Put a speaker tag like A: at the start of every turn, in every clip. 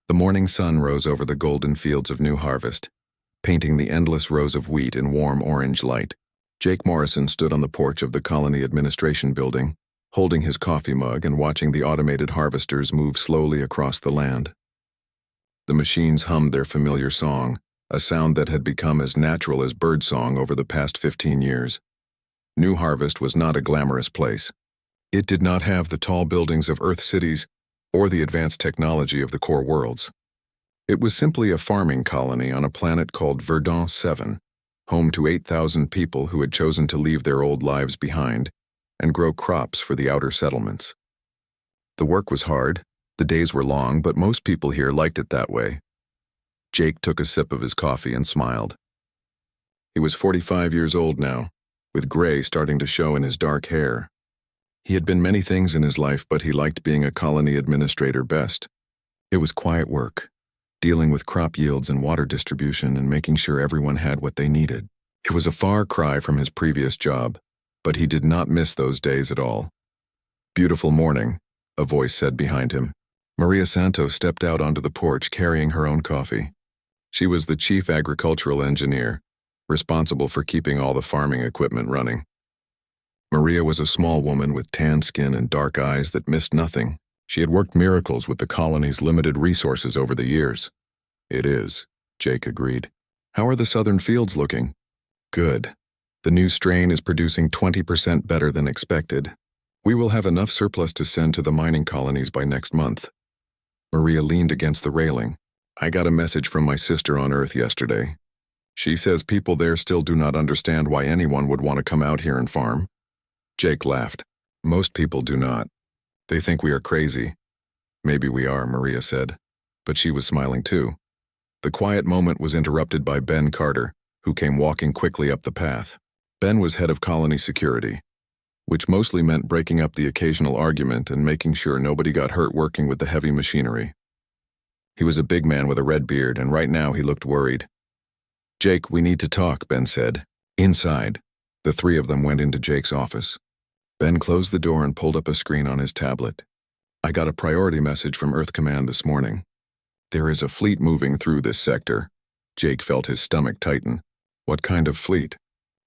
A: The morning sun rose over the golden fields of new harvest, painting the endless rows of wheat in warm orange light. Jake Morrison stood on the porch of the colony administration building, holding his coffee mug and watching the automated harvesters move slowly across the land. The machines hummed their familiar song, a sound that had become as natural as birdsong over the past 15 years. New Harvest was not a glamorous place. It did not have the tall buildings of Earth cities or the advanced technology of the core worlds. It was simply a farming colony on a planet called Verdun 7, home to 8,000 people who had chosen to leave their old lives behind and grow crops for the outer settlements. The work was hard, the days were long, but most people here liked it that way. Jake took a sip of his coffee and smiled. He was 45 years old now, with gray starting to show in his dark hair. He had been many things in his life, but he liked being a colony administrator best. It was quiet work, dealing with crop yields and water distribution and making sure everyone had what they needed. It was a far cry from his previous job, but he did not miss those days at all. "Beautiful morning," a voice said behind him. Maria Santos stepped out onto the porch carrying her own coffee. She was the chief agricultural engineer, responsible for keeping all the farming equipment running. Maria was a small woman with tan skin and dark eyes that missed nothing. She had worked miracles with the colony's limited resources over the years. "It is," Jake agreed. "How are the southern fields looking?" "Good. The new strain is producing 20% better than expected. We will have enough surplus to send to the mining colonies by next month." Maria leaned against the railing. "I got a message from my sister on Earth yesterday. She says people there still do not understand why anyone would want to come out here and farm." Jake laughed. "Most people do not. They think we are crazy." "Maybe we are," Maria said, but she was smiling too. The quiet moment was interrupted by Ben Carter, who came walking quickly up the path. Ben was head of colony security, which mostly meant breaking up the occasional argument and making sure nobody got hurt working with the heavy machinery. He was a big man with a red beard, and right now he looked worried. "Jake, we need to talk," Ben said. "Inside." The three of them went into Jake's office. Ben closed the door and pulled up a screen on his tablet. "I got a priority message from Earth Command this morning. There is a fleet moving through this sector." Jake felt his stomach tighten. "What kind of fleet?"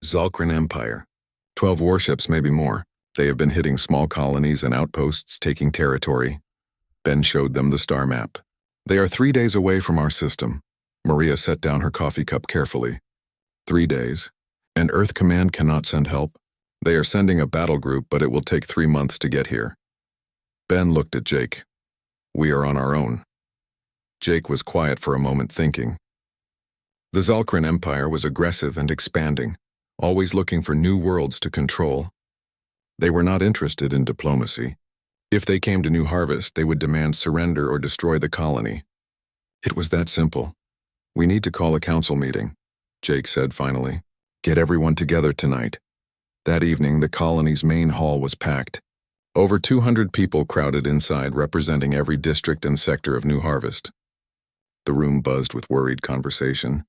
A: "Zalkran Empire. 12 warships, maybe more. They have been hitting small colonies and outposts, taking territory." Ben showed them the star map. "They are 3 days away from our system." Maria set down her coffee cup carefully. 3 days. And Earth Command cannot send help? They are sending a battle group, but it will take 3 months to get here. Ben looked at Jake. "We are on our own." Jake was quiet for a moment, thinking. The Zalkran Empire was aggressive and expanding, always looking for new worlds to control. They were not interested in diplomacy. If they came to New Harvest, they would demand surrender or destroy the colony. It was that simple. "We need to call a council meeting," Jake said finally. "Get everyone together tonight." That evening, the colony's main hall was packed. Over 200 people crowded inside, representing every district and sector of New Harvest. The room buzzed with worried conversation.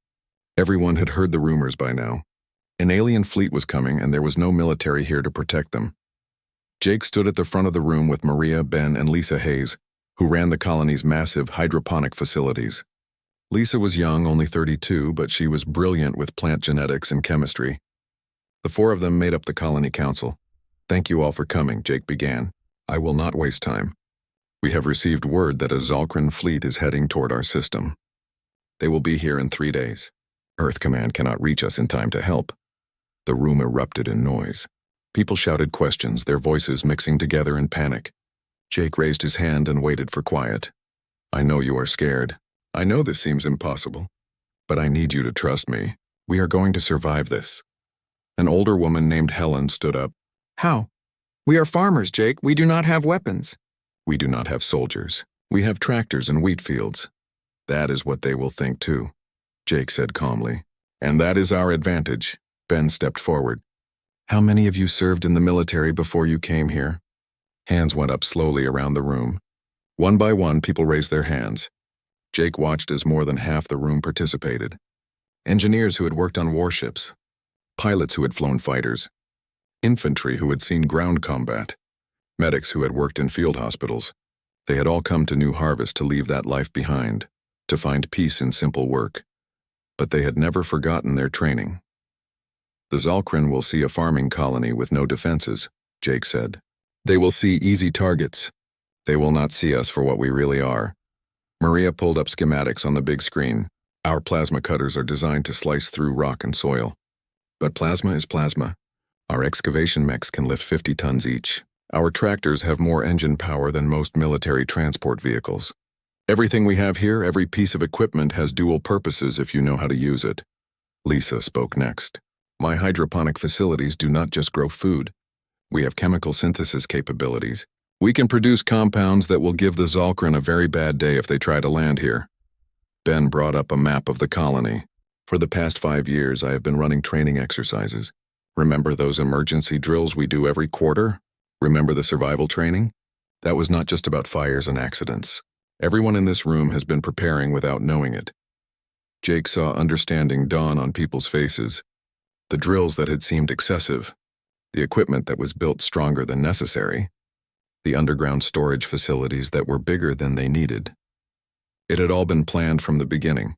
A: Everyone had heard the rumors by now. An alien fleet was coming, and there was no military here to protect them. Jake stood at the front of the room with Maria, Ben, and Lisa Hayes, who ran the colony's massive hydroponic facilities. Lisa was young, only 32, but she was brilliant with plant genetics and chemistry. The four of them made up the colony council. "Thank you all for coming," Jake began. "I will not waste time. We have received word that a Zalkran fleet is heading toward our system. They will be here in 3 days. Earth Command cannot reach us in time to help." The room erupted in noise. People shouted questions, their voices mixing together in panic. Jake raised his hand and waited for quiet. "I know you are scared. I know this seems impossible. But I need you to trust me. We are going to survive this." An older woman named Helen stood up.
B: "How? We are farmers, Jake. We do not have weapons."
A: "We do not have soldiers. We have tractors and wheat fields." "That is what they will think too," Jake said calmly. "And that is our advantage." Ben stepped forward. "How many of you served in the military before you came here?" Hands went up slowly around the room. One by one, people raised their hands. Jake watched as more than half the room participated. Engineers who had worked on warships, pilots who had flown fighters, infantry who had seen ground combat, medics who had worked in field hospitals. They had all come to New Harvest to leave that life behind, to find peace in simple work. But they had never forgotten their training. The Zalkrin will see a farming colony with no defenses, Jake said. They will see easy targets. They will not see us for what we really are. Maria pulled up schematics on the big screen. Our plasma cutters are designed to slice through rock and soil. But plasma is plasma. Our excavation mechs can lift 50 tons each. Our tractors have more engine power than most military transport vehicles. Everything we have here, every piece of equipment, has dual purposes if you know how to use it. Lisa spoke next. My hydroponic facilities do not just grow food. We have chemical synthesis capabilities. We can produce compounds that will give the Zalkrin a very bad day if they try to land here. Ben brought up a map of the colony. For the past 5 years, I have been running training exercises. Remember those emergency drills we do every quarter? Remember the survival training? That was not just about fires and accidents. Everyone in this room has been preparing without knowing it. Jake saw understanding dawn on people's faces. The drills that had seemed excessive, the equipment that was built stronger than necessary, the underground storage facilities that were bigger than they needed. It had all been planned from the beginning.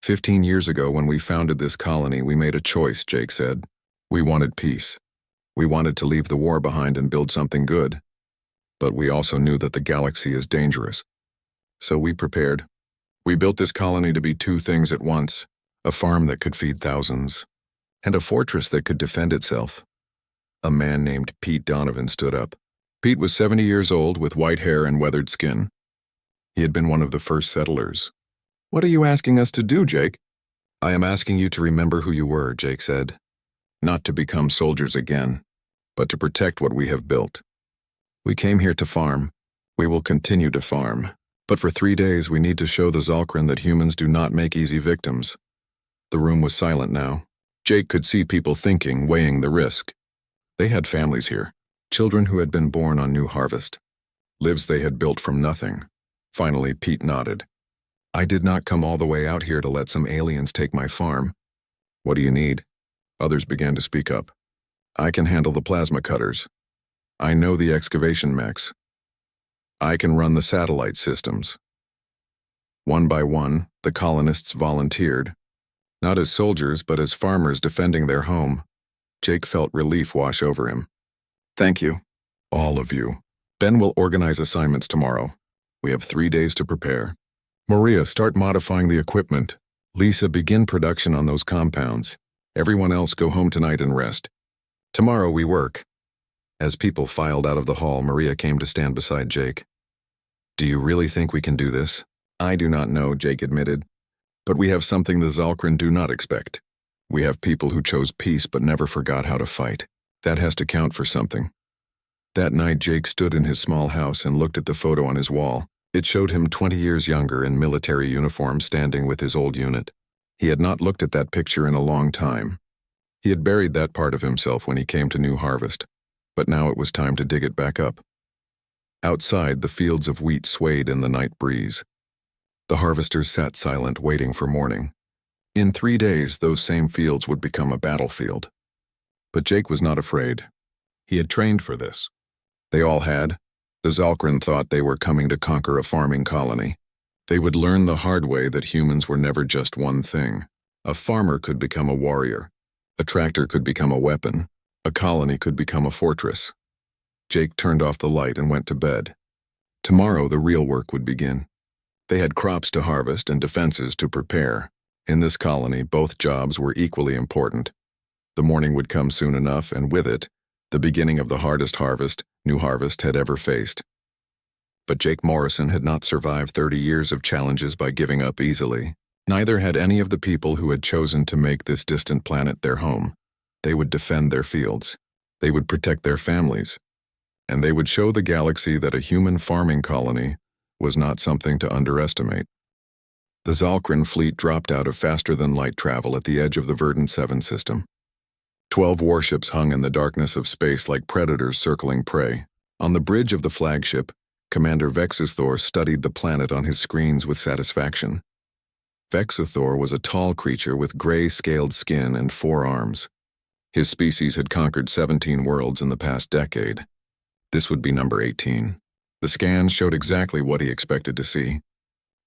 A: 15 years ago, when we founded this colony, we made a choice, Jake said. We wanted peace. We wanted to leave the war behind and build something good. But we also knew that the galaxy is dangerous. So we prepared. We built this colony to be 2 things at once: a farm that could feed thousands, and a fortress that could defend itself. A man named Pete Donovan stood up. Pete was 70 years old with white hair and weathered skin. He had been one of the first settlers. What are you asking us to do, Jake? I am asking you to remember who you were, Jake said. Not to become soldiers again, but to protect what we have built. We came here to farm. We will continue to farm. But for 3 days we need to show the Zalkrin that humans do not make easy victims. The room was silent now. Jake could see people thinking, weighing the risk. They had families here, children who had been born on New Harvest, lives they had built from nothing. Finally, Pete nodded. I did not come all the way out here to let some aliens take my farm. What do you need? Others began to speak up. I can handle the plasma cutters. I know the excavation mechs. I can run the satellite systems. One by one, the colonists volunteered. Not as soldiers, but as farmers defending their home. Jake felt relief wash over him. Thank you. All of you. Ben will organize assignments tomorrow. We have 3 days to prepare. Maria, start modifying the equipment. Lisa, begin production on those compounds. Everyone else go home tonight and rest. Tomorrow we work. As people filed out of the hall, Maria came to stand beside Jake. Do you really think we can do this? I do not know, Jake admitted. But we have something the Zalkrin do not expect. We have people who chose peace but never forgot how to fight. That has to count for something. That night, Jake stood in his small house and looked at the photo on his wall. It showed him 20 years younger in military uniform standing with his old unit. He had not looked at that picture in a long time. He had buried that part of himself when he came to New Harvest, but now it was time to dig it back up. Outside, the fields of wheat swayed in the night breeze. The harvesters sat silent, waiting for morning. In 3 days, those same fields would become a battlefield. But Jake was not afraid. He had trained for this. They all had. The Zalkrin thought they were coming to conquer a farming colony. They would learn the hard way that humans were never just one thing. A farmer could become a warrior. A tractor could become a weapon. A colony could become a fortress. Jake turned off the light and went to bed. Tomorrow, the real work would begin. They had crops to harvest and defenses to prepare. In this colony, both jobs were equally important. The morning would come soon enough, and with it, the beginning of the hardest harvest New Harvest had ever faced. But Jake Morrison had not survived 30 years of challenges by giving up easily. Neither had any of the people who had chosen to make this distant planet their home. They would defend their fields. They would protect their families. And they would show the galaxy that a human farming colony was not something to underestimate. The Zalkrin fleet dropped out of faster-than-light travel at the edge of the Verdant 7 system. 12 warships hung in the darkness of space like predators circling prey. On the bridge of the flagship, Commander Vexithor studied the planet on his screens with satisfaction. Vexithor was a tall creature with gray scaled skin and 4 arms. His species had conquered 17 worlds in the past decade. This would be number 18. The scans showed exactly what he expected to see.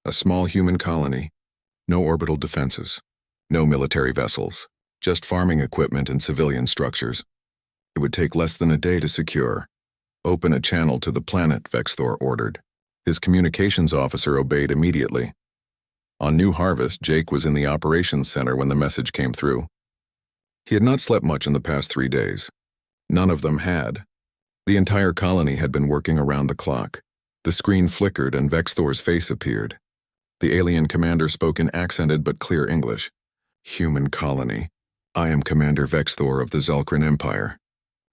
A: A small human colony, no orbital defenses, no military vessels, just farming equipment and civilian structures. It would take less than a day to secure. Open a channel to the planet, Vexthor ordered. His communications officer obeyed immediately. On New Harvest, Jake was in the operations center when the message came through. He had not slept much in the past 3 days. None of them had. The entire colony had been working around the clock. The screen flickered and Vexthor's face appeared. The alien commander spoke in accented but clear English. Human colony. I am Commander Vexthor of the Zulkran Empire.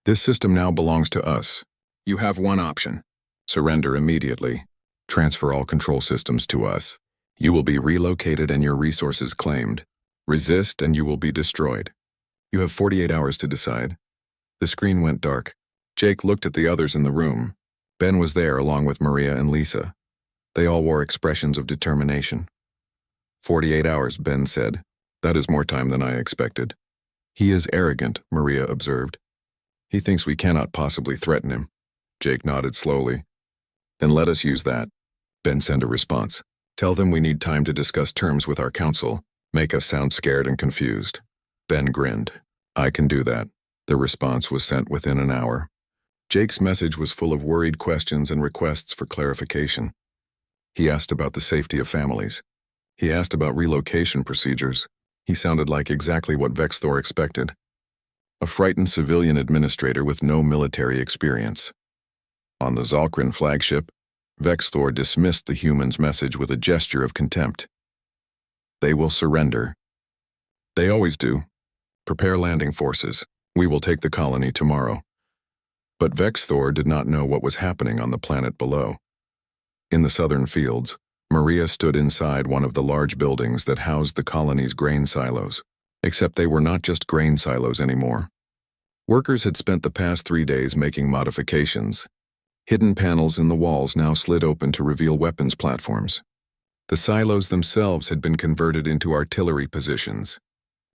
A: This system now belongs to us. You have one option. Surrender immediately. Transfer all control systems to us. You will be relocated and your resources claimed. Resist and you will be destroyed. You have 48 hours to decide. The screen went dark. Jake looked at the others in the room. Ben was there along with Maria and Lisa. They all wore expressions of determination. 48 hours, Ben said. That is more time than I expected. He is arrogant, Maria observed. He thinks we cannot possibly threaten him. Jake nodded slowly. Then let us use that. Ben sent a response. Tell them we need time to discuss terms with our council. Make us sound scared and confused. Ben grinned. I can do that. The response was sent within an hour. Jake's message was full of worried questions and requests for clarification. He asked about the safety of families. He asked about relocation procedures. He sounded like exactly what Vexthor expected. A frightened civilian administrator with no military experience. On the Zulkran flagship, Vexthor dismissed the human's message with a gesture of contempt. They will surrender. They always do. Prepare landing forces. We will take the colony tomorrow. But Vexthor did not know what was happening on the planet below. In the southern fields, Maria stood inside one of the large buildings that housed the colony's grain silos, except they were not just grain silos anymore. Workers had spent the past 3 days making modifications. Hidden panels in the walls now slid open to reveal weapons platforms. The silos themselves had been converted into artillery positions.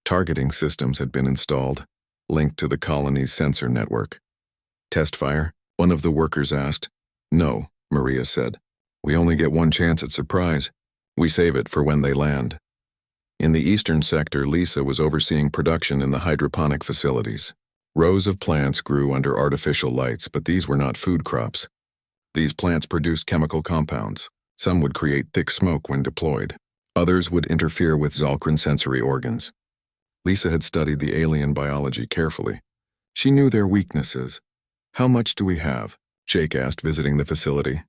A: Targeting systems had been installed, linked to the colony's sensor network. Test fire? One of the workers asked. No, Maria said. We only get one chance at surprise. We save it for when they land. In the eastern sector, Lisa was overseeing production in the hydroponic facilities. Rows of plants grew under artificial lights, but these were not food crops. These plants produced chemical compounds. Some would create thick smoke when deployed. Others would interfere with Zulkran sensory organs. Lisa had studied the alien biology carefully. She knew their weaknesses. How much do we have? Jake asked, visiting the facility.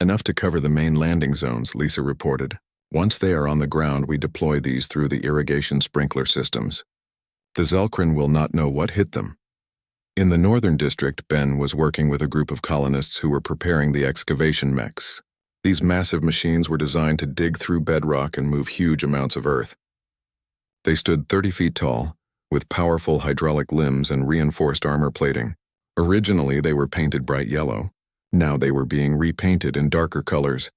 A: Enough to cover the main landing zones, Lisa reported. Once they are on the ground, we deploy these through the irrigation sprinkler systems. The Zulkran will not know what hit them. In the northern district, Ben was working with a group of colonists who were preparing the excavation mechs. These massive machines were designed to dig through bedrock and move huge amounts of earth. They stood 30 feet tall, with powerful hydraulic limbs and reinforced armor plating. Originally, they were painted bright yellow. Now they were being repainted in darker colors.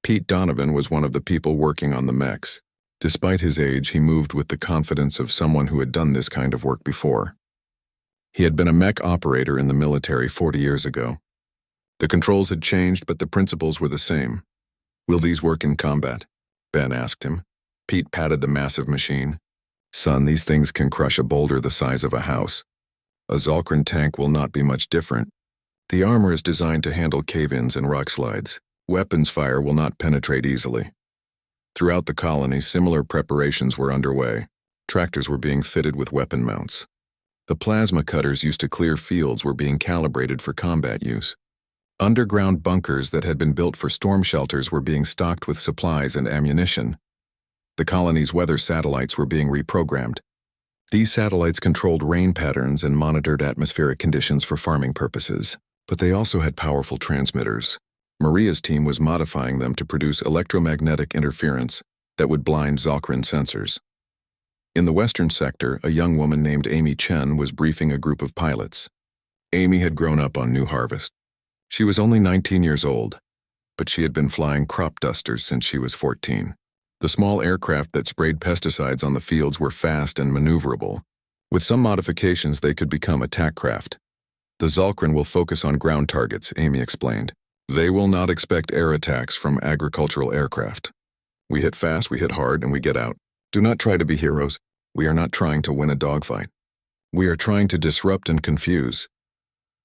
A: Pete Donovan was one of the people working on the mechs. Despite his age, he moved with the confidence of someone who had done this kind of work before. He had been a mech operator in the military 40 years ago. The controls had changed, but the principles were the same. Will these work in combat? Ben asked him. Pete patted the massive machine. Son, these things can crush a boulder the size of a house. A Zulkran tank will not be much different. The armor is designed to handle cave-ins and rock slides. Weapons fire will not penetrate easily. Throughout the colony, similar preparations were underway. Tractors were being fitted with weapon mounts. The plasma cutters used to clear fields were being calibrated for combat use. Underground bunkers that had been built for storm shelters were being stocked with supplies and ammunition. The colony's weather satellites were being reprogrammed. These satellites controlled rain patterns and monitored atmospheric conditions for farming purposes, but they also had powerful transmitters. Maria's team was modifying them to produce electromagnetic interference that would blind Zulkran sensors. In the western sector, a young woman named Amy Chen was briefing a group of pilots. Amy had grown up on New Harvest. She was only 19 years old, but she had been flying crop dusters since she was 14. The small aircraft that sprayed pesticides on the fields were fast and maneuverable. With some modifications, they could become attack craft. The Zulkran will focus on ground targets, Amy explained. They will not expect air attacks from agricultural aircraft. We hit fast, we hit hard, and we get out. Do not try to be heroes. We are not trying to win a dogfight. We are trying to disrupt and confuse.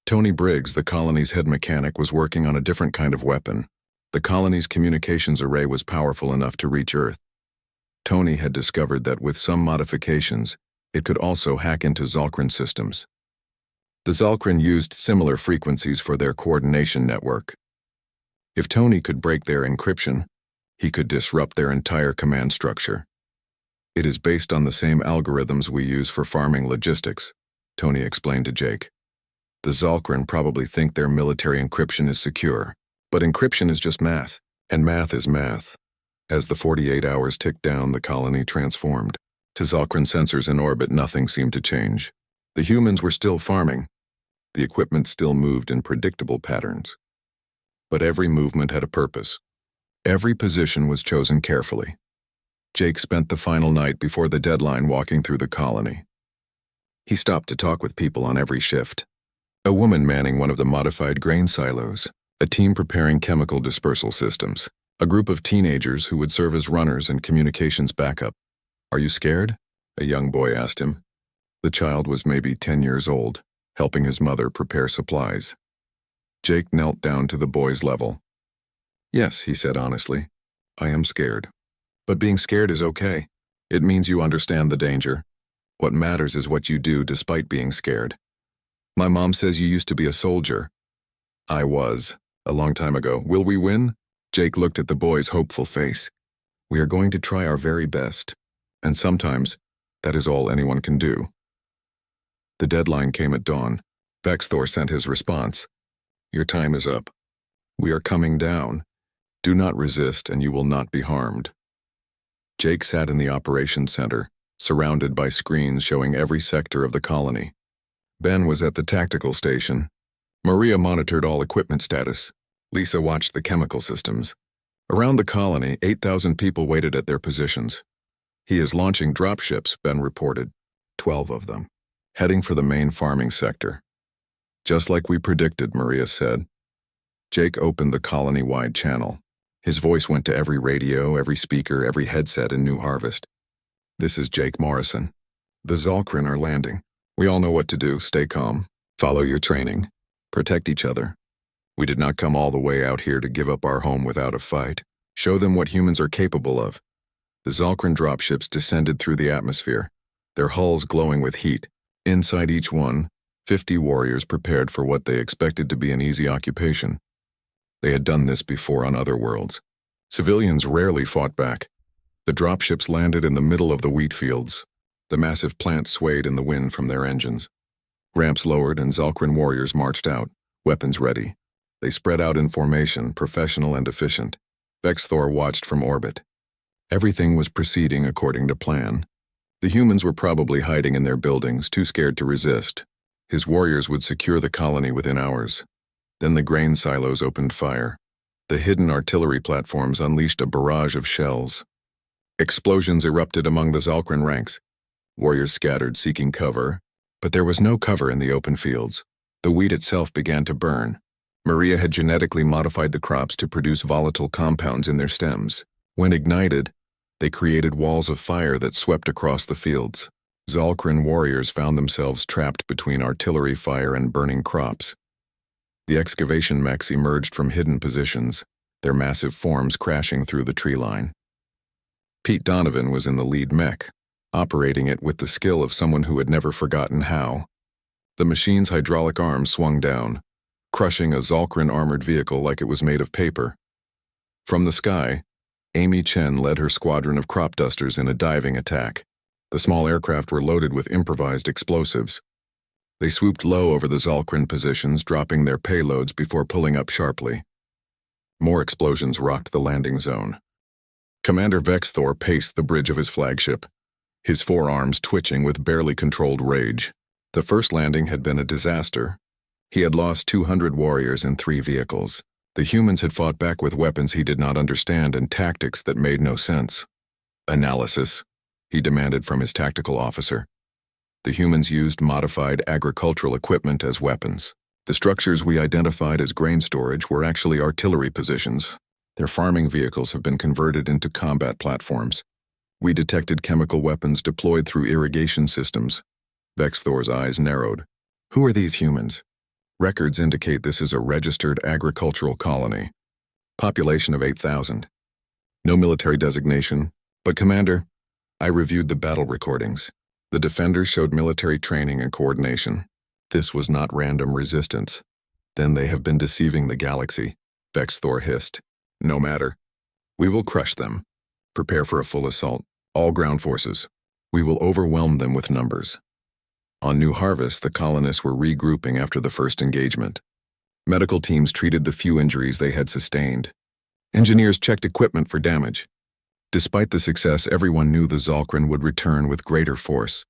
A: Tony Briggs, the colony's head mechanic, was working on a different kind of weapon. The colony's communications array was powerful enough to reach Earth. Tony had discovered that with some modifications, it could also hack into Zalkrin systems. The Zalkrin used similar frequencies for their coordination network. If Tony could break their encryption, he could disrupt their entire command structure. It is based on the same algorithms we use for farming logistics, Tony explained to Jake. The Zalkrin probably think their military encryption is secure, but encryption is just math, and math is math. As the 48 hours ticked down, the colony transformed. To Zalkrin sensors in orbit, nothing seemed to change. The humans were still farming. The equipment still moved in predictable patterns. But every movement had a purpose. Every position was chosen carefully. Jake spent the final night before the deadline walking through the colony. He stopped to talk with people on every shift. A woman manning one of the modified grain silos, a team preparing chemical dispersal systems, a group of teenagers who would serve as runners and communications backup. "Are you scared?" a young boy asked him. The child was maybe 10 years old, helping his mother prepare supplies. Jake knelt down to the boy's level. "Yes," he said honestly, "I am scared. But being scared is okay. It means you understand the danger. What matters is what you do despite being scared. My mom says you used to be a soldier." "I was, a long time ago. Will we win?" Jake looked at the boy's hopeful face. "We are going to try our very best. And sometimes, that is all anyone can do." The deadline came at dawn. Vexthor sent his response. "Your time is up. We are coming down. Do not resist and you will not be harmed." Jake sat in the operations center, surrounded by screens showing every sector of the colony. Ben was at the tactical station. Maria monitored all equipment status. Lisa watched the chemical systems. Around the colony, 8,000 people waited at their positions. "He is launching dropships," Ben reported, 12 of them, heading for the main farming sector. "Just like we predicted," Maria said. Jake opened the colony-wide channel. His voice went to every radio, every speaker, every headset in New Harvest. "This is Jake Morrison. The Zalkrin are landing. We all know what to do. Stay calm. Follow your training. Protect each other. We did not come all the way out here to give up our home without a fight. Show them what humans are capable of." The Zalkrin dropships descended through the atmosphere, their hulls glowing with heat. Inside each one, 50 warriors prepared for what they expected to be an easy occupation. They had done this before on other worlds. Civilians rarely fought back. The dropships landed in the middle of the wheat fields. The massive plants swayed in the wind from their engines. Ramps lowered and Zalkrin warriors marched out, weapons ready. They spread out in formation, professional and efficient. Vexthor watched from orbit. Everything was proceeding according to plan. The humans were probably hiding in their buildings, too scared to resist. His warriors would secure the colony within hours. Then the grain silos opened fire. The hidden artillery platforms unleashed a barrage of shells. Explosions erupted among the Zalkrin ranks. Warriors scattered, seeking cover, but there was no cover in the open fields. The wheat itself began to burn. Maria had genetically modified the crops to produce volatile compounds in their stems. When ignited, they created walls of fire that swept across the fields. Zalkrin warriors found themselves trapped between artillery fire and burning crops. The excavation mechs emerged from hidden positions, their massive forms crashing through the tree line. Pete Donovan was in the lead mech, operating it with the skill of someone who had never forgotten how. The machine's hydraulic arms swung down, crushing a Zalkrin armored vehicle like it was made of paper. From the sky, Amy Chen led her squadron of crop dusters in a diving attack. The small aircraft were loaded with improvised explosives. They swooped low over the Zalkrin positions, dropping their payloads before pulling up sharply. More explosions rocked the landing zone. Commander Vexthor paced the bridge of his flagship, his forearms twitching with barely controlled rage. The first landing had been a disaster. He had lost 200 warriors in 3 vehicles. The humans had fought back with weapons he did not understand and tactics that made no sense. "Analysis," he demanded from his tactical officer. The humans used modified agricultural equipment as weapons. The structures we identified as grain storage were actually artillery positions. Their farming vehicles have been converted into combat platforms. We detected chemical weapons deployed through irrigation systems. Vexthor's eyes narrowed. Who are these humans? Records indicate this is a registered agricultural colony. Population of 8,000. No military designation, but Commander, I reviewed the battle recordings. The defenders showed military training and coordination. This was not random resistance. Then they have been deceiving the galaxy, Vexthor hissed. No matter. We will crush them. Prepare for a full assault. All ground forces. We will overwhelm them with numbers. On New Harvest, the colonists were regrouping after the first engagement. Medical teams treated the few injuries they had sustained. Engineers checked equipment for damage. Despite the success, everyone knew the Zalkren would return with greater force.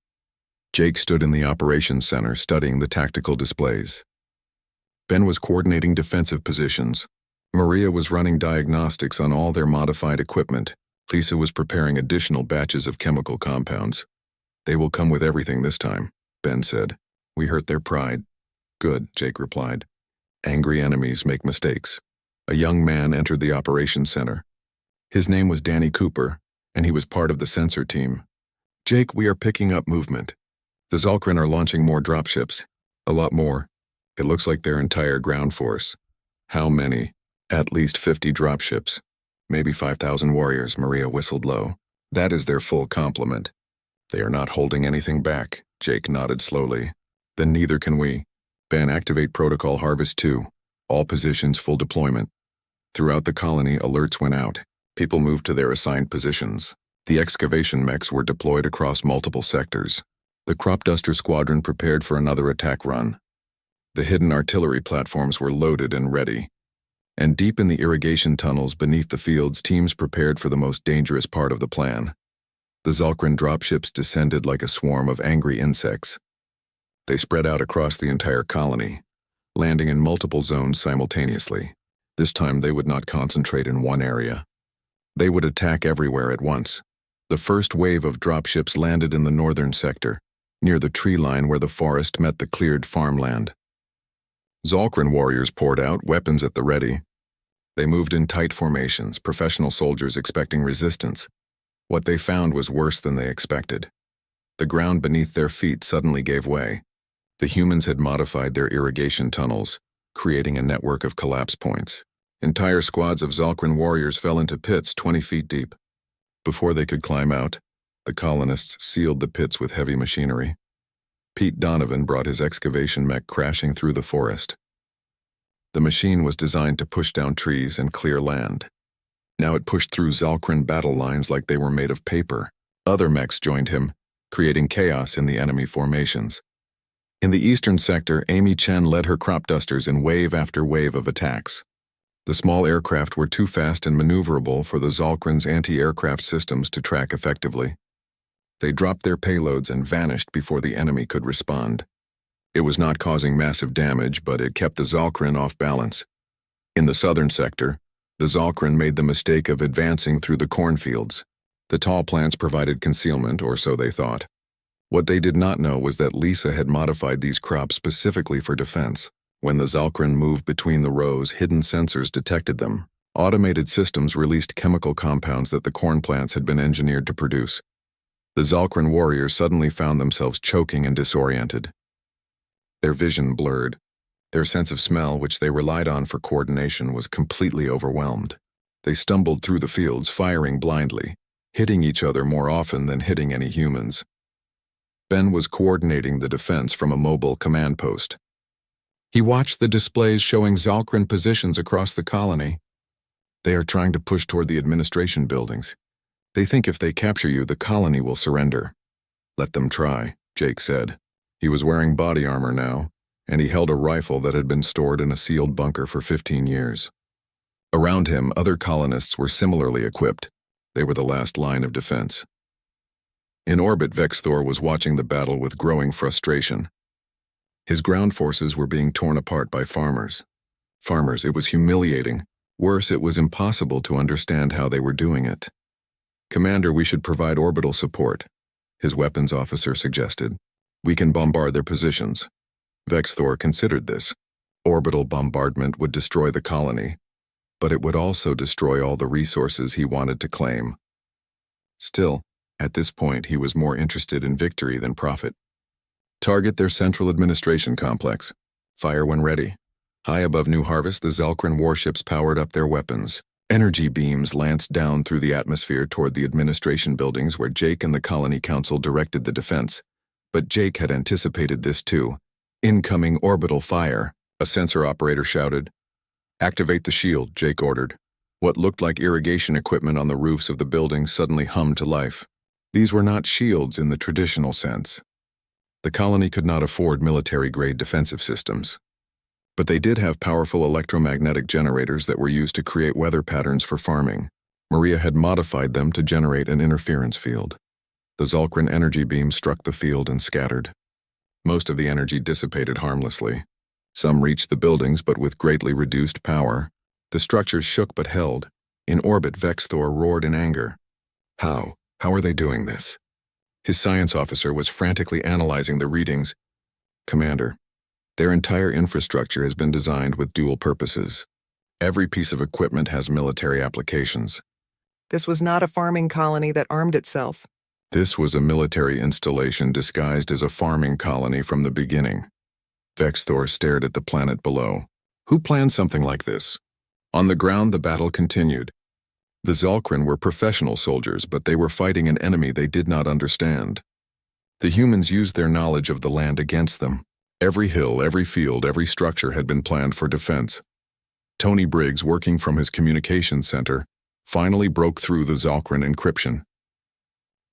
A: Jake stood in the operations center studying the tactical displays. Ben was coordinating defensive positions. Maria was running diagnostics on all their modified equipment. Lisa was preparing additional batches of chemical compounds. They will come with everything this time, Ben said. We hurt their pride. Good, Jake replied. Angry enemies make mistakes. A young man entered the operations center. His name was Danny Cooper, and he was part of the sensor team. Jake, we are picking up movement. The Zalkren are launching more dropships. A lot more. It looks like their entire ground force. How many? At least 50 dropships. Maybe 5,000 warriors, Maria whistled low. That is their full complement. They are not holding anything back, Jake nodded slowly. Then neither can we. Ben, activate Protocol Harvest 2. All positions full deployment. Throughout the colony, alerts went out. People moved to their assigned positions. The excavation mechs were deployed across multiple sectors. The crop duster squadron prepared for another attack run. The hidden artillery platforms were loaded and ready. And deep in the irrigation tunnels beneath the fields, teams prepared for the most dangerous part of the plan. The Zalkren dropships descended like a swarm of angry insects. They spread out across the entire colony, landing in multiple zones simultaneously. This time they would not concentrate in one area. They would attack everywhere at once. The first wave of dropships landed in the northern sector, near the tree line where the forest met the cleared farmland. Zalkren warriors poured out, weapons at the ready. They moved in tight formations, professional soldiers expecting resistance. What they found was worse than they expected. The ground beneath their feet suddenly gave way. The humans had modified their irrigation tunnels, creating a network of collapse points. Entire squads of Zalkren warriors fell into pits 20 feet deep. Before they could climb out, the colonists sealed the pits with heavy machinery. Pete Donovan brought his excavation mech crashing through the forest. The machine was designed to push down trees and clear land. Now it pushed through Zalkren battle lines like they were made of paper. Other mechs joined him, creating chaos in the enemy formations. In the eastern sector, Amy Chen led her crop dusters in wave after wave of attacks. The small aircraft were too fast and maneuverable for the Zalkren's anti-aircraft systems to track effectively. They dropped their payloads and vanished before the enemy could respond. It was not causing massive damage, but it kept the Zalkren off balance. In the southern sector, the Zalkren made the mistake of advancing through the cornfields. The tall plants provided concealment, or so they thought. What they did not know was that Lisa had modified these crops specifically for defense. When the Zalkren moved between the rows, hidden sensors detected them. Automated systems released chemical compounds that the corn plants had been engineered to produce. The Zalkren warriors suddenly found themselves choking and disoriented. Their vision blurred. Their sense of smell, which they relied on for coordination, was completely overwhelmed. They stumbled through the fields, firing blindly, hitting each other more often than hitting any humans. Ben was coordinating the defense from a mobile command post. He watched the displays showing Zalkren positions across the colony. They are trying to push toward the administration buildings. They think if they capture you, the colony will surrender. Let them try, Jake said. He was wearing body armor now, and he held a rifle that had been stored in a sealed bunker for 15 years. Around him, other colonists were similarly equipped. They were the last line of defense. In orbit, Vexthor was watching the battle with growing frustration. His ground forces were being torn apart by farmers. It was humiliating. Worse, it was impossible to understand how they were doing it. Commander, we should provide orbital support, his weapons officer suggested. We can bombard their positions. Vexthor considered this. Orbital bombardment would destroy the colony, but it would also destroy all the resources he wanted to claim. Still, at this point he was more interested in victory than profit. Target their central administration complex. Fire when ready. High above New Harvest, the Zalkrin warships powered up their weapons. Energy beams lanced down through the atmosphere toward the administration buildings where Jake and the Colony Council directed the defense. But Jake had anticipated this too. Incoming orbital fire, a sensor operator shouted. Activate the shield, Jake ordered. What looked like irrigation equipment on the roofs of the buildings suddenly hummed to life. These were not shields in the traditional sense. The colony could not afford military-grade defensive systems. But they did have powerful electromagnetic generators that were used to create weather patterns for farming. Maria had modified them to generate an interference field. The Zalkrin energy beam struck the field and scattered. Most of the energy dissipated harmlessly. Some reached the buildings but with greatly reduced power. The structures shook but held. In orbit, Vexthor roared in anger. How? How are they doing this? His science officer was frantically analyzing the readings. Commander, their entire infrastructure has been designed with dual purposes. Every piece of equipment has military applications.
B: This was not a farming colony that armed itself.
A: This was a military installation disguised as a farming colony from the beginning. Vexthor stared at the planet below. Who planned something like this? On the ground, the battle continued. The Zalkrin were professional soldiers, but they were fighting an enemy they did not understand. The humans used their knowledge of the land against them. Every hill, every field, every structure had been planned for defense. Tony Briggs, working from his communications center, finally broke through the Zalkrin encryption.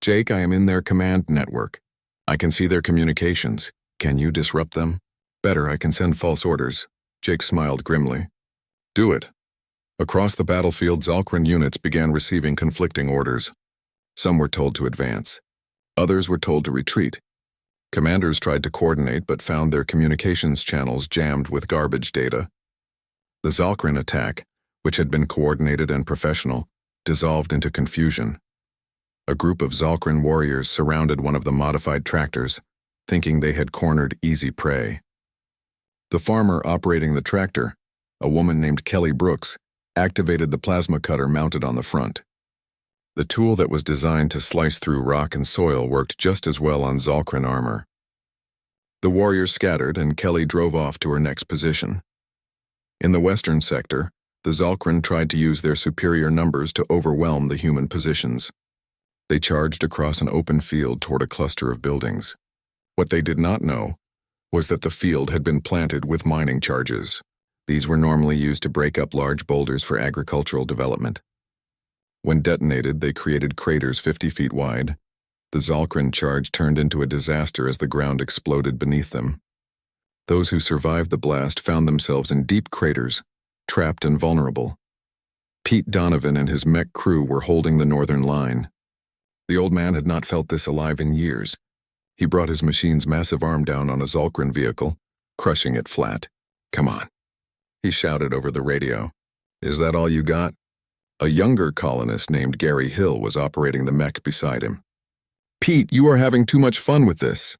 A: Jake, I am in their command network. I can see their communications. Can you disrupt them? Better, I can send false orders. Jake smiled grimly. Do it. Across the battlefield, Zalkrin units began receiving conflicting orders. Some were told to advance. Others were told to retreat. Commanders tried to coordinate but found their communications channels jammed with garbage data. The Zalkrin attack, which had been coordinated and professional, dissolved into confusion. A group of Zalkrin warriors surrounded one of the modified tractors, thinking they had cornered easy prey. The farmer operating the tractor, a woman named Kelly Brooks, activated the plasma cutter mounted on the front. The tool that was designed to slice through rock and soil worked just as well on Zalkrin armor. The warriors scattered and Kelly drove off to her next position. In the western sector, the Zalkrin tried to use their superior numbers to overwhelm the human positions. They charged across an open field toward a cluster of buildings. What they did not know was that the field had been planted with mining charges. These were normally used to break up large boulders for agricultural development. When detonated, they created craters 50 feet wide. The Zalkrin charge turned into a disaster as the ground exploded beneath them. Those who survived the blast found themselves in deep craters, trapped and vulnerable. Pete Donovan and his mech crew were holding the northern line. The old man had not felt this alive in years. He brought his machine's massive arm down on a Zalkrin vehicle, crushing it flat. Come on, he shouted over the radio. Is that all you got? A younger colonist named Gary Hill was operating the mech beside him. Pete, you are having too much fun with this.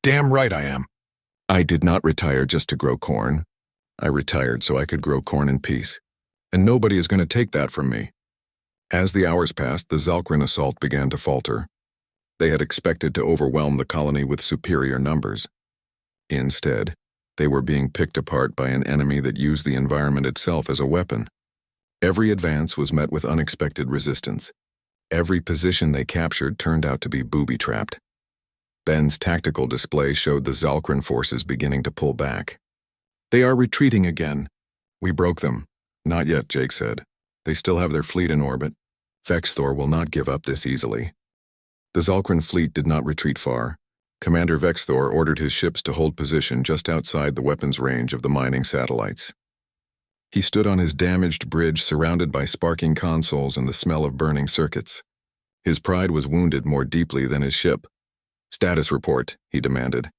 A: Damn right I am. I did not retire just to grow corn. I retired so I could grow corn in peace. And nobody is going to take that from me. As the hours passed, the Zalkrin assault began to falter. They had expected to overwhelm the colony with superior numbers. Instead, they were being picked apart by an enemy that used the environment itself as a weapon. Every advance was met with unexpected resistance. Every position they captured turned out to be booby-trapped. Ben's tactical display showed the Zalkrin forces beginning to pull back. They are retreating again. We broke them. Not yet, Jake said. They still have their fleet in orbit. Vexthor will not give up this easily. The Zalkrin fleet did not retreat far. Commander Vexthor ordered his ships to hold position just outside the weapons range of the mining satellites. He stood on his damaged bridge surrounded by sparking consoles and the smell of burning circuits. His pride was wounded more deeply than his ship. Status report, he demanded.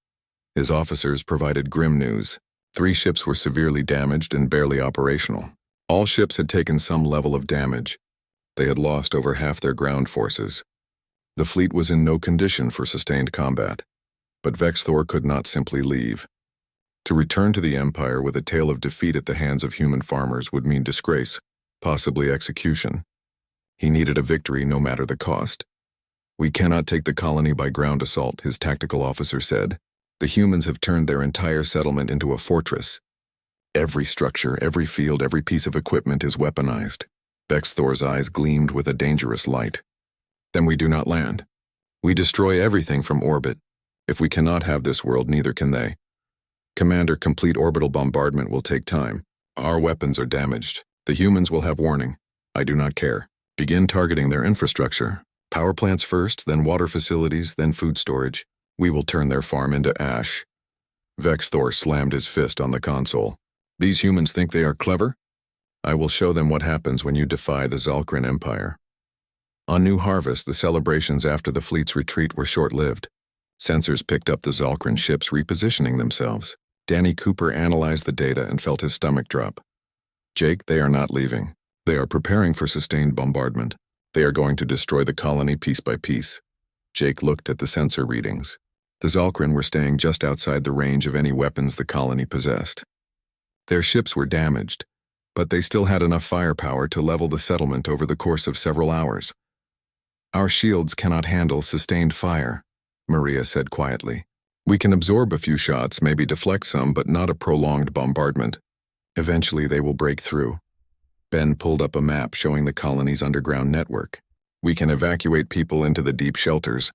A: His officers provided grim news. 3 ships were severely damaged and barely operational. All ships had taken some level of damage. They had lost over half their ground forces. The fleet was in no condition for sustained combat. But Vexthor could not simply leave. To return to the Empire with a tale of defeat at the hands of human farmers would mean disgrace, possibly execution. He needed a victory no matter the cost. "We cannot take the colony by ground assault," his tactical officer said. "The humans have turned their entire settlement into a fortress. Every structure, every field, every piece of equipment is weaponized." Bexthor's eyes gleamed with a dangerous light. "Then we do not land. We destroy everything from orbit. If we cannot have this world, neither can they. Commander, complete orbital bombardment will take time. Our weapons are damaged. The humans will have warning. I do not care. Begin targeting their infrastructure. Power plants first, then water facilities, then food storage. We will turn their farm into ash." Vexthor slammed his fist on the console. "These humans think they are clever? I will show them what happens when you defy the Zalkrin Empire." On New Harvest, the celebrations after the fleet's retreat were short-lived. Sensors picked up the Zalkrin ships repositioning themselves. Danny Cooper analyzed the data and felt his stomach drop. "Jake, they are not leaving. They are preparing for sustained bombardment. They are going to destroy the colony piece by piece." Jake looked at the sensor readings. The Zalkrin were staying just outside the range of any weapons the colony possessed. Their ships were damaged, but they still had enough firepower to level the settlement over the course of several hours. "Our shields cannot handle sustained fire," Maria said quietly. "We can absorb a few shots, maybe deflect some, but not a prolonged bombardment. Eventually they will break through." Ben pulled up a map showing the colony's underground network. "We can evacuate people into the deep shelters.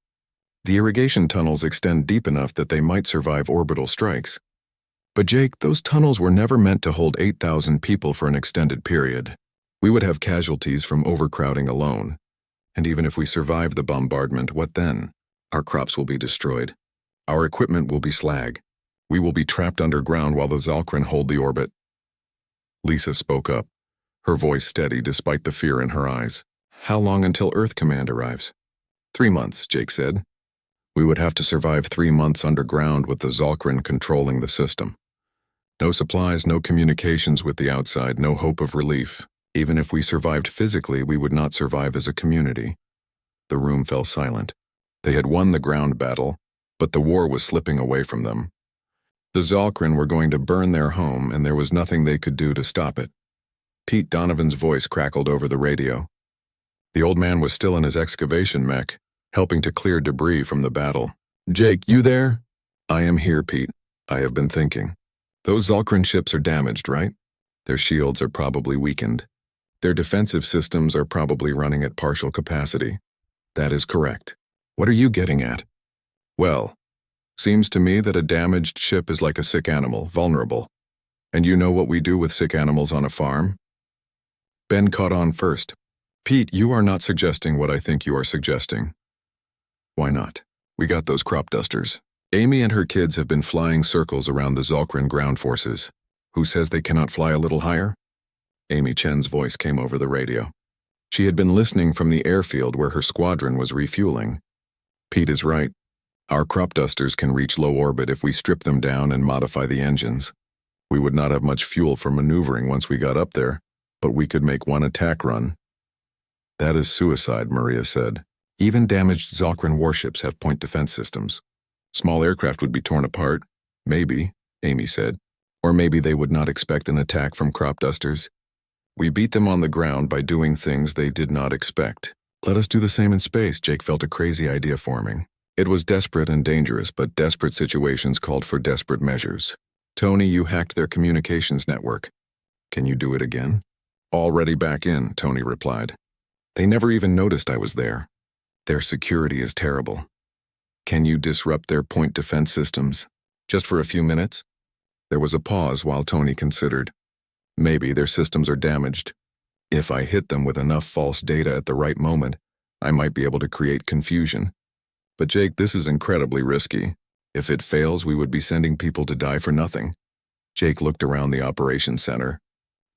A: The irrigation tunnels extend deep enough that they might survive orbital strikes. But Jake, those tunnels were never meant to hold 8,000 people for an extended period. We would have casualties from overcrowding alone. And even if we survive the bombardment, what then? Our crops will be destroyed. Our equipment will be slag. We will be trapped underground while the Zalkrin hold the orbit." Lisa spoke up, her voice steady despite the fear in her eyes. "How long until Earth Command arrives?" 3 months, Jake said. "We would have to survive 3 months underground with the Zalkrin controlling the system. No supplies, no communications with the outside, no hope of relief. Even if we survived physically, we would not survive as a community." The room fell silent. They had won the ground battle, but the war was slipping away from them. The Zalkrin were going to burn their home, and there was nothing they could do to stop it. Pete Donovan's voice crackled over the radio. The old man was still in his excavation mech, helping to clear debris from the battle. "Jake, you there?" "I am here, Pete. I have been thinking. Those Zalkrin ships are damaged, right? Their shields are probably weakened. Their defensive systems are probably running at partial capacity." "That is correct. What are you getting at?" "Well, seems to me that a damaged ship is like a sick animal, vulnerable. And you know what we do with sick animals on a farm?" Ben caught on first. "Pete, you are not suggesting what I think you are suggesting." "Why not? We got those crop dusters. Amy and her kids have been flying circles around the Zalkrin ground forces. Who says they cannot fly a little higher?" Amy Chen's voice came over the radio. She had been listening from the airfield where her squadron was refueling. "Pete is right. Our crop dusters can reach low orbit if we strip them down and modify the engines. We would not have much fuel for maneuvering once we got up there, but we could make one attack run." "That is suicide," Maria said. "Even damaged Zalkrin warships have point defense systems. Small aircraft would be torn apart. Maybe," Amy said. "Or maybe they would not expect an attack from crop dusters. We beat them on the ground by doing things they did not expect. Let us do the same in space." Jake felt a crazy idea forming. It was desperate and dangerous, but desperate situations called for desperate measures. "Tony, you hacked their communications network. Can you do it again?" "Already back in," Tony replied. "They never even noticed I was there. Their security is terrible. Can you disrupt their point defense systems? Just for a few minutes?" There was a pause while Tony considered. "Maybe their systems are damaged. If I hit them with enough false data at the right moment, I might be able to create confusion. But Jake, this is incredibly risky. If it fails, we would be sending people to die for nothing." Jake looked around the operations center.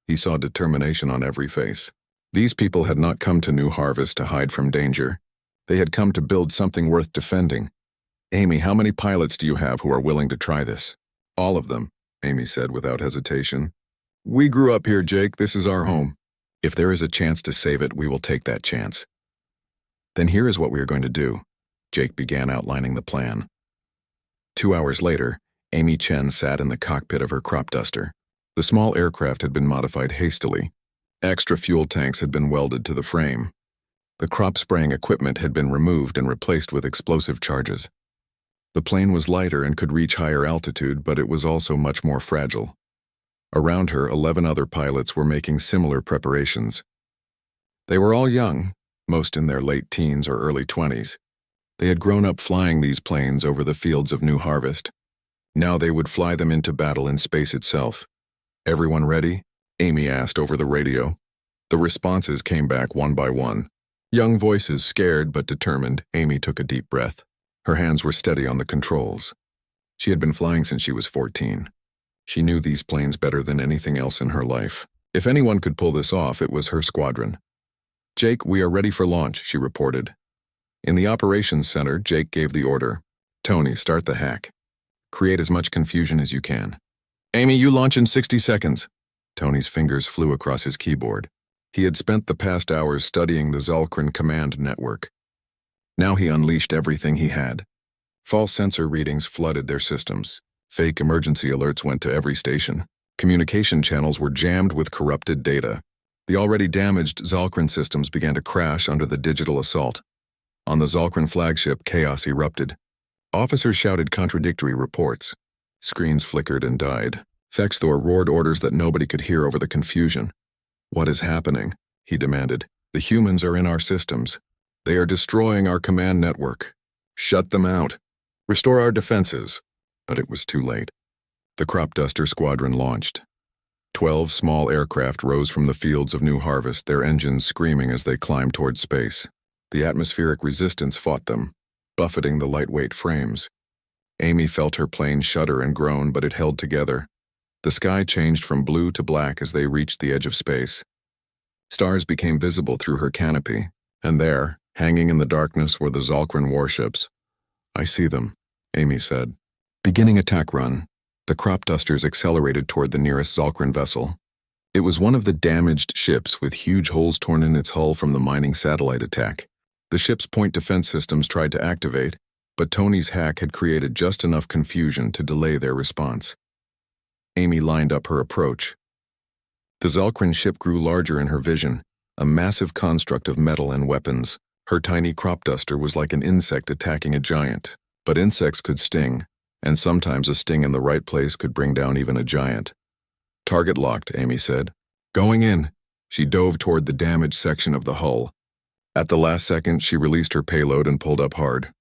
A: He saw determination on every face. These people had not come to New Harvest to hide from danger. They had come to build something worth defending. "Amy, how many pilots do you have who are willing to try this?" "All of them," Amy said without hesitation. "We grew up here, Jake. This is our home. If there is a chance to save it, we will take that chance." "Then here is what we are going to do." Jake began outlining the plan. 2 hours later, Amy Chen sat in the cockpit of her crop duster. The small aircraft had been modified hastily. Extra fuel tanks had been welded to the frame. The crop spraying equipment had been removed and replaced with explosive charges. The plane was lighter and could reach higher altitude, but it was also much more fragile. Around her, 11 other pilots were making similar preparations. They were all young, most in their late teens or early 20s. They had grown up flying these planes over the fields of New Harvest. Now they would fly them into battle in space itself. "Everyone ready?" Amy asked over the radio. The responses came back one by one. Young voices, scared but determined. Amy took a deep breath. Her hands were steady on the controls. She had been flying since she was 14. She knew these planes better than anything else in her life. If anyone could pull this off, it was her squadron. "Jake, we are ready for launch," she reported. In the operations center, Jake gave the order. "Tony, start the hack. Create as much confusion as you can." "Amy, you launch in 60 seconds. Tony's fingers flew across his keyboard. He had spent the past hours studying the Zalkran command network. Now he unleashed everything he had. False sensor readings flooded their systems. Fake emergency alerts went to every station. Communication channels were jammed with corrupted data. The already damaged Zalkran systems began to crash under the digital assault. On the Zalkran flagship, chaos erupted. Officers shouted contradictory reports. Screens flickered and died. Fexthor roared orders that nobody could hear over the confusion. "What is happening?" he demanded. "The humans are in our systems. They are destroying our command network. Shut them out. Restore our defenses." But it was too late. The crop duster squadron launched. 12 small aircraft rose from the fields of New Harvest, their engines screaming as they climbed toward space. The atmospheric resistance fought them, buffeting the lightweight frames. Amy felt her plane shudder and groan, but it held together. The sky changed from blue to black as they reached the edge of space. Stars became visible through her canopy, and there, hanging in the darkness, were the Zalkran warships. "I see them," Amy said. Beginning attack run, the crop dusters accelerated toward the nearest Zalkran vessel. It was one of the damaged ships with huge holes torn in its hull from the mining satellite attack. The ship's point defense systems tried to activate, but Tony's hack had created just enough confusion to delay their response. Amy lined up her approach. The Zalkran ship grew larger in her vision, a massive construct of metal and weapons. Her tiny crop duster was like an insect attacking a giant, but insects could sting, and sometimes a sting in the right place could bring down even a giant. "Target locked," Amy said. "Going in." She dove toward the damaged section of the hull. At the last second, she released her payload and pulled up hard.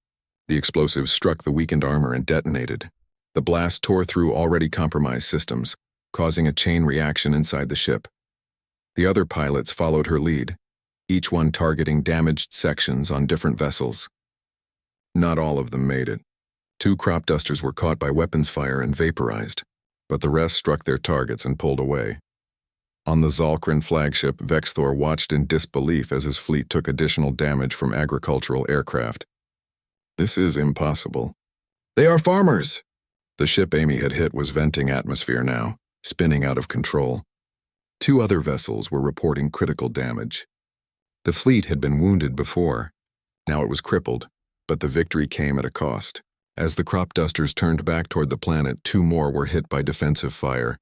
A: The explosives struck the weakened armor and detonated. The blast tore through already compromised systems, causing a chain reaction inside the ship. The other pilots followed her lead, each one targeting damaged sections on different vessels. Not all of them made it. 2 crop dusters were caught by weapons fire and vaporized, but the rest struck their targets and pulled away. On the Zalkran flagship, Vexthor watched in disbelief as his fleet took additional damage from agricultural aircraft. "This is impossible." "They are farmers!" The ship Amy had hit was venting atmosphere now, spinning out of control. 2 other vessels were reporting critical damage. The fleet had been wounded before. Now it was crippled, but the victory came at a cost. As the crop dusters turned back toward the planet, 2 more were hit by defensive fire.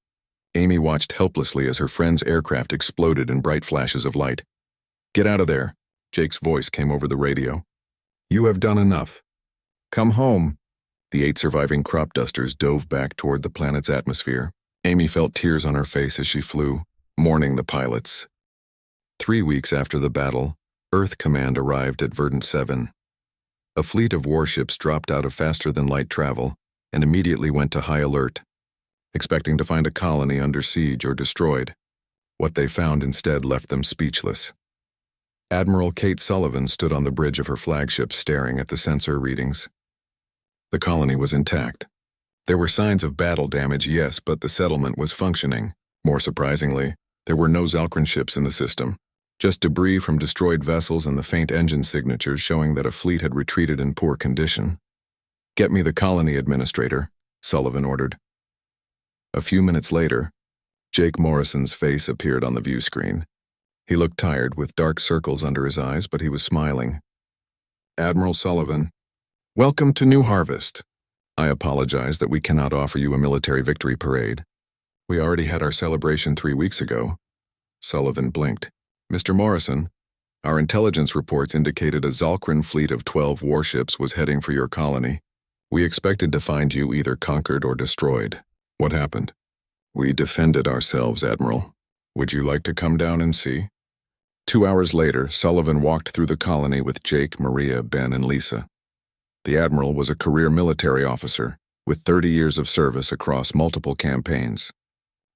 A: Amy watched helplessly as her friend's aircraft exploded in bright flashes of light. "Get out of there," Jake's voice came over the radio. "You have done enough. Come home." The 8 surviving crop dusters dove back toward the planet's atmosphere. Amy felt tears on her face as she flew, mourning the pilots. 3 weeks after the battle, Earth Command arrived at Verdant 7. A fleet of warships dropped out of faster-than-light travel and immediately went to high alert, expecting to find a colony under siege or destroyed. What they found instead left them speechless. Admiral Kate Sullivan stood on the bridge of her flagship staring at the sensor readings. The colony was intact. There were signs of battle damage, yes, but the settlement was functioning. More surprisingly, there were no Zalkran ships in the system, just debris from destroyed vessels and the faint engine signatures showing that a fleet had retreated in poor condition. "Get me the colony administrator," Sullivan ordered. A few minutes later, Jake Morrison's face appeared on the view screen. He looked tired, with dark circles under his eyes, but he was smiling. "Admiral Sullivan, welcome to New Harvest. I apologize that we cannot offer you a military victory parade. We already had our celebration 3 weeks ago. Sullivan blinked. Mr. Morrison, our intelligence reports indicated a Zalkran fleet of 12 warships was heading for your colony. We expected to find you either conquered or destroyed. What happened? We defended ourselves, Admiral. Would you like to come down and see? 2 hours later, Sullivan walked through the colony with Jake, Maria, Ben, and Lisa. The Admiral was a career military officer with 30 years of service across multiple campaigns.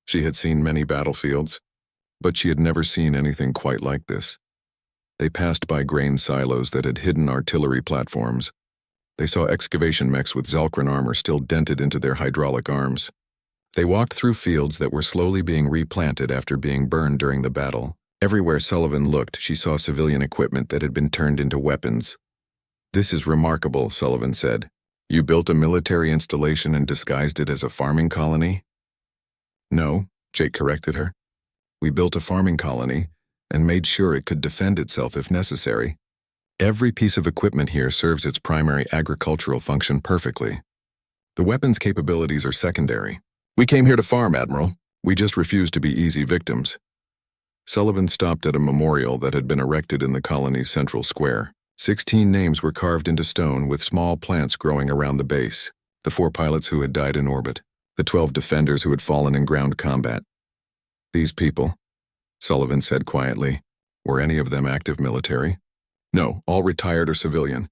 A: She had seen many battlefields, but she had never seen anything quite like this. They passed by grain silos that had hidden artillery platforms. They saw excavation mechs with Zalkran armor still dented into their hydraulic arms. They walked through fields that were slowly being replanted after being burned during the battle. Everywhere Sullivan looked, she saw civilian equipment that had been turned into weapons. This is remarkable, Sullivan said. You built a military installation and disguised it as a farming colony? No, Jake corrected her. We built a farming colony and made sure it could defend itself if necessary. Every piece of equipment here serves its primary agricultural function perfectly. The weapons capabilities are secondary. We came here to farm, Admiral. We just refuse to be easy victims. Sullivan stopped at a memorial that had been erected in the colony's central square. 16 names were carved into stone with small plants growing around the base. The 4 pilots who had died in orbit. The 12 defenders who had fallen in ground combat. These people, Sullivan said quietly, were any of them active military? No, all retired or civilian.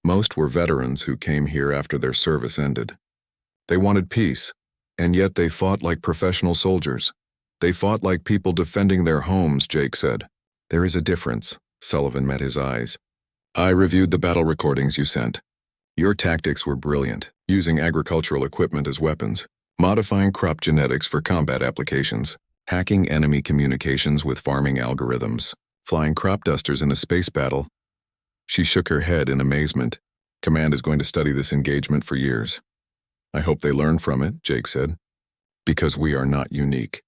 A: Most were veterans who came here after their service ended. They wanted peace, and yet they fought like professional soldiers. They fought like people defending their homes, Jake said. There is a difference. Sullivan met his eyes. I reviewed the battle recordings you sent. Your tactics were brilliant, using agricultural equipment as weapons, modifying crop genetics for combat applications, hacking enemy communications with farming algorithms, flying crop dusters in a space battle. She shook her head in amazement. Command is going to study this engagement for years. I hope they learn from it, Jake said. Because we are not unique.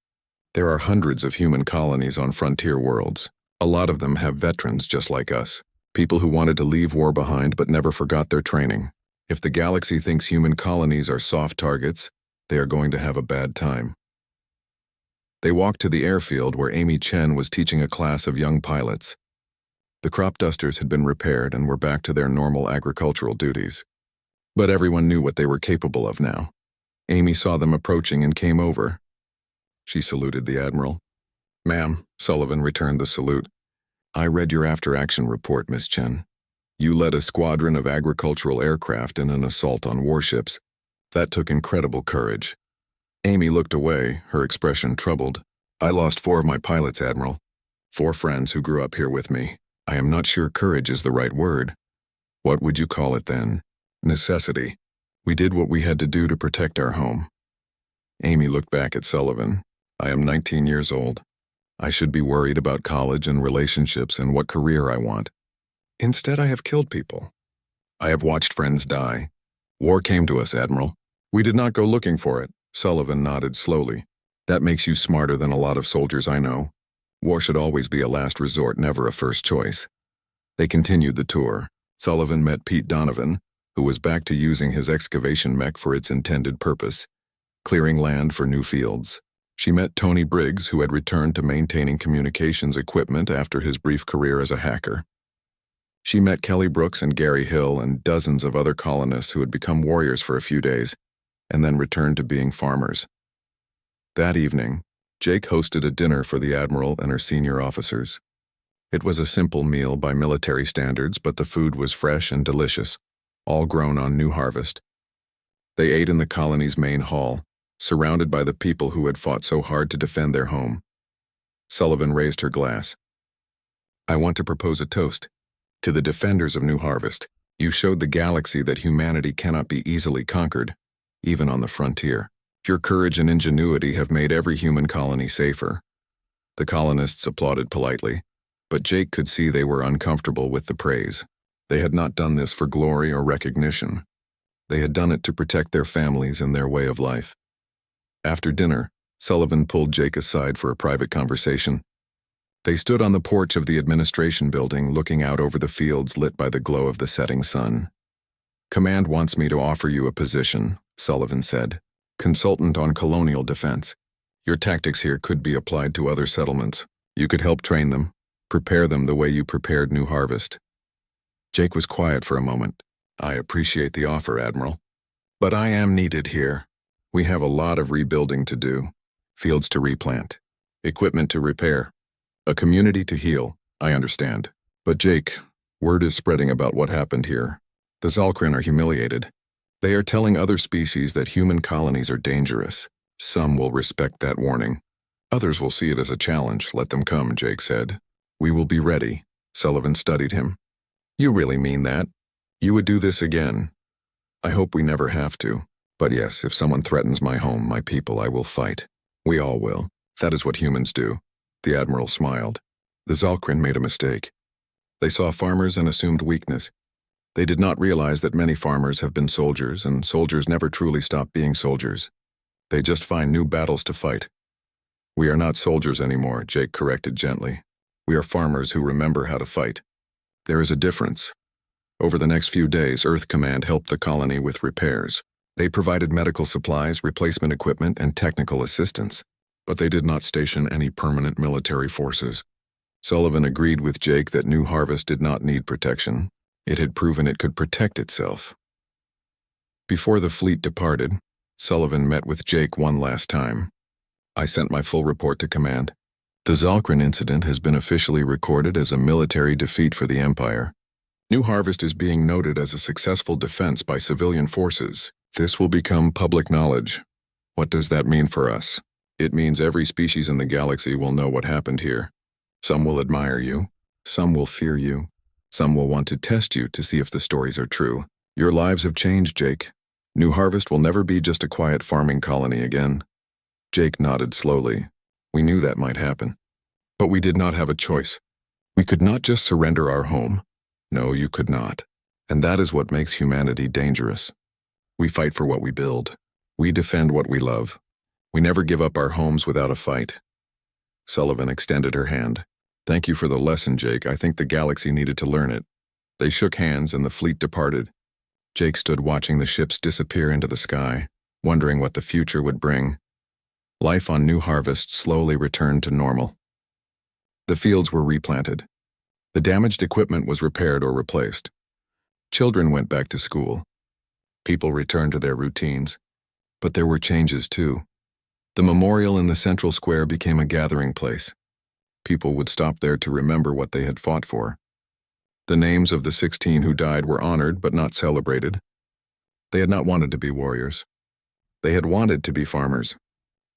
A: There are hundreds of human colonies on frontier worlds. A lot of them have veterans just like us. People who wanted to leave war behind but never forgot their training. If the galaxy thinks human colonies are soft targets, they are going to have a bad time. They walked to the airfield where Amy Chen was teaching a class of young pilots. The crop dusters had been repaired and were back to their normal agricultural duties. But everyone knew what they were capable of now. Amy saw them approaching and came over. She saluted the Admiral. Ma'am, Sullivan returned the salute. I read your after-action report, Miss Chen. You led a squadron of agricultural aircraft in an assault on warships. That took incredible courage. Amy looked away, her expression troubled. I lost 4 of my pilots, Admiral. 4 friends who grew up here with me. I am not sure courage is the right word. What would you call it then? Necessity. We did what we had to do to protect our home. Amy looked back at Sullivan. I am 19 years old. I should be worried about college and relationships and what career I want. Instead, I have killed people. I have watched friends die. War came to us, Admiral. We did not go looking for it. Sullivan nodded slowly. That makes you smarter than a lot of soldiers I know. War should always be a last resort, never a first choice. They continued the tour. Sullivan met Pete Donovan, who was back to using his excavation mech for its intended purpose, clearing land for new fields. She met Tony Briggs, who had returned to maintaining communications equipment after his brief career as a hacker. She met Kelly Brooks and Gary Hill and dozens of other colonists who had become warriors for a few days and then returned to being farmers. That evening, Jake hosted a dinner for the Admiral and her senior officers. It was a simple meal by military standards, but the food was fresh and delicious, all grown on new harvest. They ate in the colony's main hall, surrounded by the people who had fought so hard to defend their home. Sullivan raised her glass. I want to propose a toast. To the defenders of New Harvest, you showed the galaxy that humanity cannot be easily conquered, even on the frontier. Your courage and ingenuity have made every human colony safer. The colonists applauded politely, but Jake could see they were uncomfortable with the praise. They had not done this for glory or recognition. They had done it to protect their families and their way of life. After dinner, Sullivan pulled Jake aside for a private conversation. They stood on the porch of the administration building, looking out over the fields lit by the glow of the setting sun. Command wants me to offer you a position, Sullivan said. Consultant on colonial defense. Your tactics here could be applied to other settlements. You could help train them, prepare them the way you prepared New Harvest. Jake was quiet for a moment. I appreciate the offer, Admiral. But I am needed here. We have a lot of rebuilding to do. Fields to replant. Equipment to repair. A community to heal, I understand. But Jake, word is spreading about what happened here. The Zalkrin are humiliated. They are telling other species that human colonies are dangerous. Some will respect that warning. Others will see it as a challenge. Let them come, Jake said. We will be ready. Sullivan studied him. You really mean that? You would do this again? I hope we never have to. But yes, if someone threatens my home, my people, I will fight. We all will. That is what humans do. The Admiral smiled. The Zalkrin made a mistake. They saw farmers and assumed weakness. They did not realize that many farmers have been soldiers, and soldiers never truly stop being soldiers. They just find new battles to fight. We are not soldiers anymore, Jake corrected gently. We are farmers who remember how to fight. There is a difference. Over the next few days, Earth Command helped the colony with repairs. They provided medical supplies, replacement equipment, and technical assistance. But they did not station any permanent military forces. Sullivan agreed with Jake that New Harvest did not need protection. It had proven it could protect itself. Before the fleet departed, Sullivan met with Jake one last time. I sent my full report to command. The Zalkrin incident has been officially recorded as a military defeat for the Empire. New Harvest is being noted as a successful defense by civilian forces. This will become public knowledge. What does that mean for us? It means every species in the galaxy will know what happened here. Some will admire you. Some will fear you. Some will want to test you to see if the stories are true. Your lives have changed, Jake. New Harvest will never be just a quiet farming colony again. Jake nodded slowly. We knew that might happen. But we did not have a choice. We could not just surrender our home. No, you could not. And that is what makes humanity dangerous. We fight for what we build. We defend what we love. We never give up our homes without a fight. Sullivan extended her hand. Thank you for the lesson, Jake. I think the galaxy needed to learn it. They shook hands and the fleet departed. Jake stood watching the ships disappear into the sky, wondering what the future would bring. Life on New Harvest slowly returned to normal. The fields were replanted. The damaged equipment was repaired or replaced. Children went back to school. People returned to their routines. But there were changes too. The memorial in the central square became a gathering place. People would stop there to remember what they had fought for. The names of the 16 who died were honored but not celebrated. They had not wanted to be warriors. They had wanted to be farmers.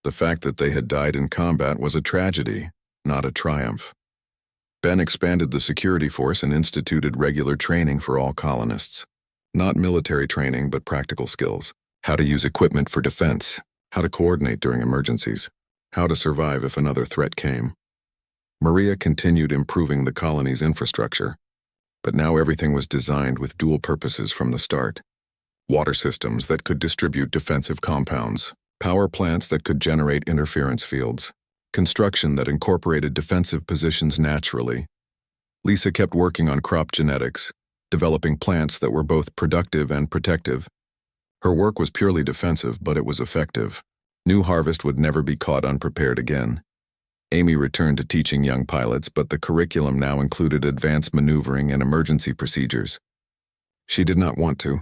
A: The fact that they had died in combat was a tragedy, not a triumph. Ben expanded the security force and instituted regular training for all colonists. Not military training, but practical skills. How to use equipment for defense. How to coordinate during emergencies. How to survive if another threat came. Maria continued improving the colony's infrastructure. But now everything was designed with dual purposes from the start. Water systems that could distribute defensive compounds. Power plants that could generate interference fields. Construction that incorporated defensive positions naturally. Lisa kept working on crop genetics, developing plants that were both productive and protective. Her work was purely defensive, but it was effective. New Harvest would never be caught unprepared again. Amy returned to teaching young pilots, but the curriculum now included advanced maneuvering and emergency procedures. She did not want to.